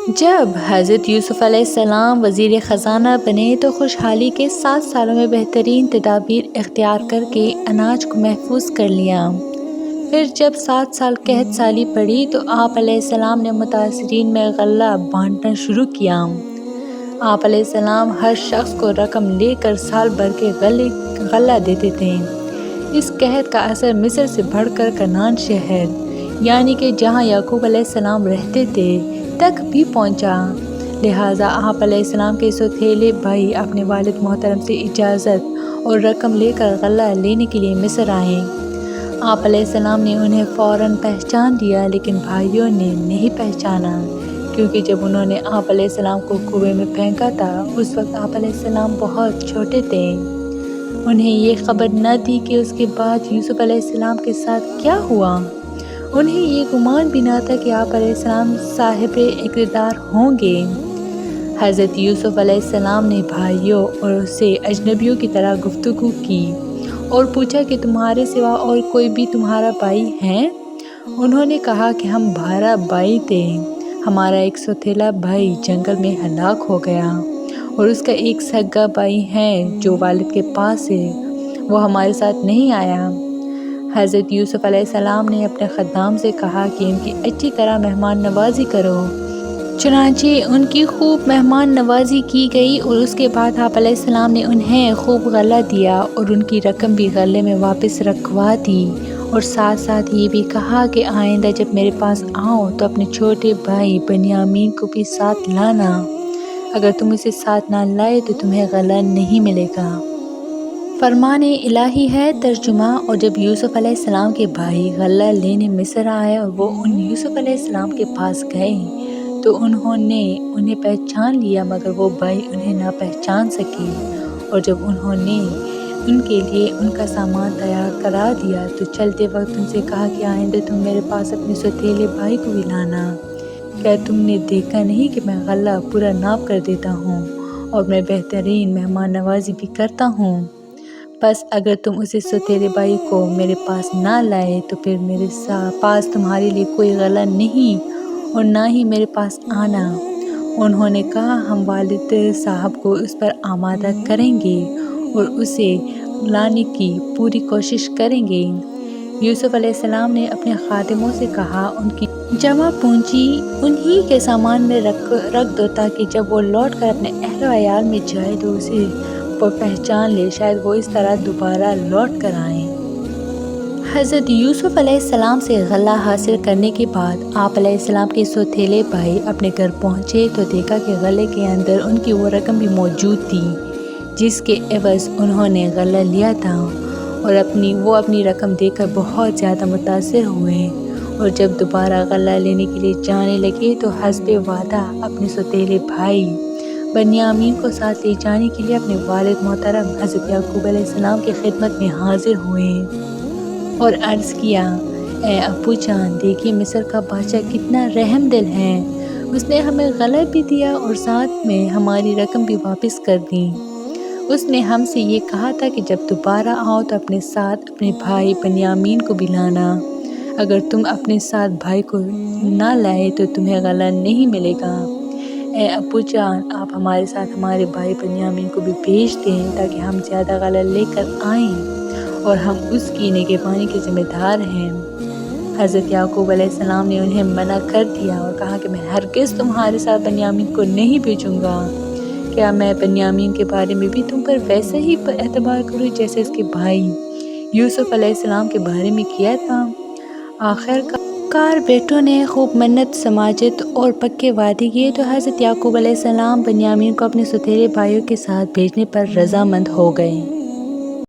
جب حضرت یوسف علیہ السلام وزیر خزانہ بنے تو خوشحالی کے 7 سالوں میں بہترین تدابیر اختیار کر کے اناج کو محفوظ کر لیا۔ پھر جب 7 سال قحط سالی پڑی تو آپ علیہ السلام نے متاثرین میں غلہ بانٹنا شروع کیا۔ آپ علیہ السلام ہر شخص کو رقم لے کر سال بھر کے غلہ دیتے تھے۔ اس قحط کا اثر مصر سے بڑھ کر کنعان شہر یعنی کہ جہاں یعقوب علیہ السلام رہتے تھے تک بھی پہنچا۔ لہٰذا آپ علیہ السلام کے سوتیلے بھائی اپنے والد محترم سے اجازت اور رقم لے کر غلہ لینے کے لیے مصر آئے۔ آپ علیہ السلام نے انہیں فوراً پہچان لیا لیکن بھائیوں نے نہیں پہچانا، کیونکہ جب انہوں نے آپ علیہ السلام کو کنویں میں پھینکا تھا اس وقت آپ علیہ السلام بہت چھوٹے تھے۔ انہیں یہ خبر نہ تھی کہ اس کے بعد یوسف علیہ السلام کے ساتھ کیا ہوا۔ انہیں یہ گمان بھی نہ تھا کہ آپ علیہ السلام صاحب اقتدار ہوں گے۔ حضرت یوسف علیہ السلام نے بھائیوں اور اس سے اجنبیوں کی طرح گفتگو کی اور پوچھا کہ تمہارے سوا اور کوئی بھی تمہارا بھائی ہے؟ انہوں نے کہا کہ ہم 12 بھائی تھے، ہمارا ایک سوتیلا بھائی جنگل میں ہلاک ہو گیا اور اس کا ایک سگا بھائی ہے جو والد کے پاس ہے، وہ ہمارے ساتھ نہیں آیا۔ حضرت یوسف علیہ السلام نے اپنے خدام سے کہا کہ ان کی اچھی طرح مہمان نوازی کرو۔ چنانچہ ان کی خوب مہمان نوازی کی گئی اور اس کے بعد آپ علیہ السلام نے انہیں خوب غلہ دیا اور ان کی رقم بھی غلے میں واپس رکھوا دی، اور ساتھ ساتھ یہ بھی کہا کہ آئندہ جب میرے پاس آؤ تو اپنے چھوٹے بھائی بنیامین کو بھی ساتھ لانا، اگر تم اسے ساتھ نہ لائے تو تمہیں غلہ نہیں ملے گا۔ فرمان الہی ہے ترجمہ۔ اور جب یوسف علیہ السلام کے بھائی غلہ لینے مصر آئے اور وہ ان یوسف علیہ السلام کے پاس گئے تو انہوں نے انہیں پہچان لیا مگر وہ بھائی انہیں نہ پہچان سکے، اور جب انہوں نے ان کے لیے ان کا سامان تیار کرا دیا تو چلتے وقت ان سے کہا کہ آئندہ تم میرے پاس اپنے سوتیلے بھائی کو بھی لانا۔ کیا تم نے دیکھا نہیں کہ میں غلہ پورا ناپ کر دیتا ہوں اور میں بہترین مہمان نوازی بھی کرتا ہوں؟ بس اگر تم اسے سوتیلے بھائی کو میرے پاس نہ لائے تو پھر میرے پاس تمہارے لیے کوئی غلہ نہیں اور نہ ہی میرے پاس آنا۔ انہوں نے کہا ہم والد صاحب کو اس پر آمادہ کریں گے اور اسے لانے کی پوری کوشش کریں گے۔ یوسف علیہ السلام نے اپنے خادموں سے کہا ان کی جمع پونجی انہی کے سامان میں رکھ دو تاکہ جب وہ لوٹ کر اپنے اہل و عیال میں جائے تو اسے وہ پہچان لے، شاید وہ اس طرح دوبارہ لوٹ کر آئیں۔ حضرت یوسف علیہ السلام سے غلہ حاصل کرنے کے بعد آپ علیہ السلام کے سوتیلے بھائی اپنے گھر پہنچے تو دیکھا کہ غلے کے اندر ان کی وہ رقم بھی موجود تھی جس کے عوض انہوں نے غلہ لیا تھا، اور وہ اپنی رقم دے کر بہت زیادہ متاثر ہوئے، اور جب دوبارہ غلہ لینے کے لیے جانے لگے تو حسب وعدہ اپنے سوتیلے بھائی بنیامین کو ساتھ لے جانے کے لیے اپنے والد محترم حضرت یعقوب علیہ السلام کی خدمت میں حاضر ہوئے اور عرض کیا، اے ابو جان، دیکھیے مصر کا بادشاہ کتنا رحم دل ہے، اس نے ہمیں غلہ بھی دیا اور ساتھ میں ہماری رقم بھی واپس کر دی۔ اس نے ہم سے یہ کہا تھا کہ جب دوبارہ آؤ تو اپنے ساتھ اپنے بھائی بنیامین کو بھی لانا، اگر تم اپنے ساتھ بھائی کو نہ لائے تو تمہیں غلہ نہیں ملے گا۔ اے ابو جان، آپ ہمارے ساتھ ہمارے بھائی بنیامین کو بھی بھیج دیں تاکہ ہم زیادہ غلہ لے کر آئیں اور ہم اس کی نگہبانی کے ذمہ دار ہیں۔ حضرت یعقوب علیہ السلام نے انہیں منع کر دیا اور کہا کہ میں ہرگز تمہارے ساتھ بنیامین کو نہیں بھیجوں گا۔ کیا میں بنیامین کے بارے میں بھی تم پر ویسے ہی اعتبار کروں جیسے اس کے بھائی یوسف علیہ السلام کے بارے میں کیا تھا؟ آخر کار بیٹوں نے خوب منت سماجت اور پکے وعدے کیے تو حضرت یعقوب علیہ السلام بنیامین کو اپنے سوتیلے بھائیوں کے ساتھ بھیجنے پر رضامند ہو گئے۔